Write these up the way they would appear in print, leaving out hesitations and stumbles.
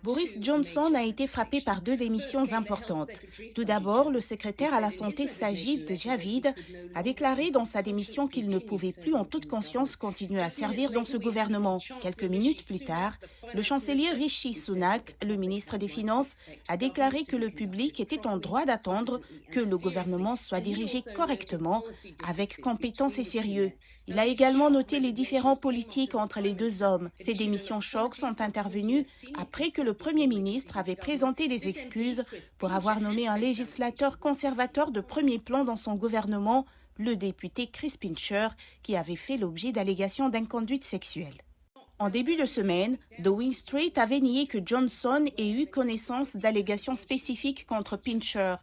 Boris Johnson a été frappé par deux démissions importantes. Tout d'abord, le secrétaire à la santé Sajid Javid a déclaré dans sa démission qu'il ne pouvait plus en toute conscience continuer à servir dans ce gouvernement. Quelques minutes plus tard, le chancelier Rishi Sunak, le ministre des Finances, a déclaré que le public était en droit d'attendre que le gouvernement soit dirigé correctement, avec compétence et sérieux. Il a également noté les différends politiques entre les deux hommes. Ces démissions chocs sont intervenues après que le Premier ministre avait présenté des excuses pour avoir nommé un législateur conservateur de premier plan dans son gouvernement, le député Chris Pincher, qui avait fait l'objet d'allégations d'inconduite sexuelle. En début de semaine, Downing Street avait nié que Johnson ait eu connaissance d'allégations spécifiques contre Pincher.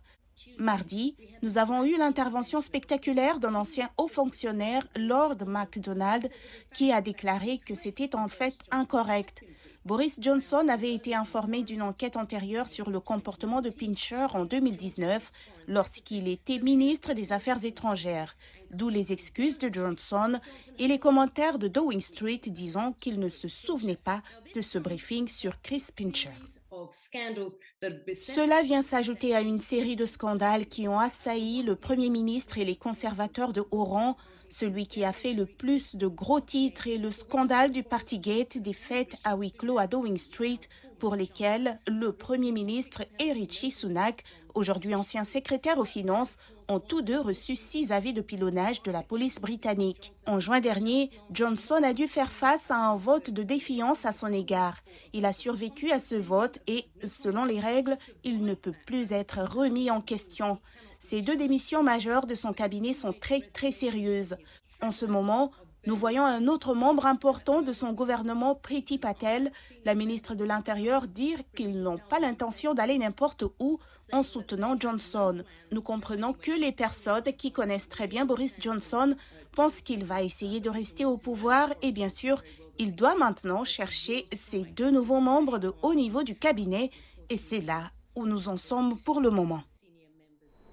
Mardi, nous avons eu l'intervention spectaculaire d'un ancien haut fonctionnaire, Lord MacDonald, qui a déclaré que c'était en fait incorrect. Boris Johnson avait été informé d'une enquête antérieure sur le comportement de Pincher en 2019, lorsqu'il était ministre des Affaires étrangères, d'où les excuses de Johnson et les commentaires de Downing Street disant qu'il ne se souvenait pas de ce briefing sur Chris Pincher. Cela vient s'ajouter à une série de scandales qui ont assailli le Premier ministre et les conservateurs de haut rang. Celui qui a fait le plus de gros titres est le scandale du Partygate, des fêtes à huis clos à Downing Street, pour lesquelles le Premier ministre et Rishi Sunak, aujourd'hui ancien secrétaire aux finances, ont tous deux reçu 6 avis de pilonnage de la police britannique. En juin dernier, Johnson a dû faire face à un vote de défiance à son égard. Il a survécu à ce vote et, selon les règles, il ne peut plus être remis en question. Ces deux démissions majeures de son cabinet sont très sérieuses. En ce moment, nous voyons un autre membre important de son gouvernement, Priti Patel, la ministre de l'Intérieur, dire qu'ils n'ont pas l'intention d'aller n'importe où en soutenant Johnson. Nous comprenons que les personnes qui connaissent très bien Boris Johnson pensent qu'il va essayer de rester au pouvoir et bien sûr, il doit maintenant chercher ces deux nouveaux membres de haut niveau du cabinet et c'est là où nous en sommes pour le moment.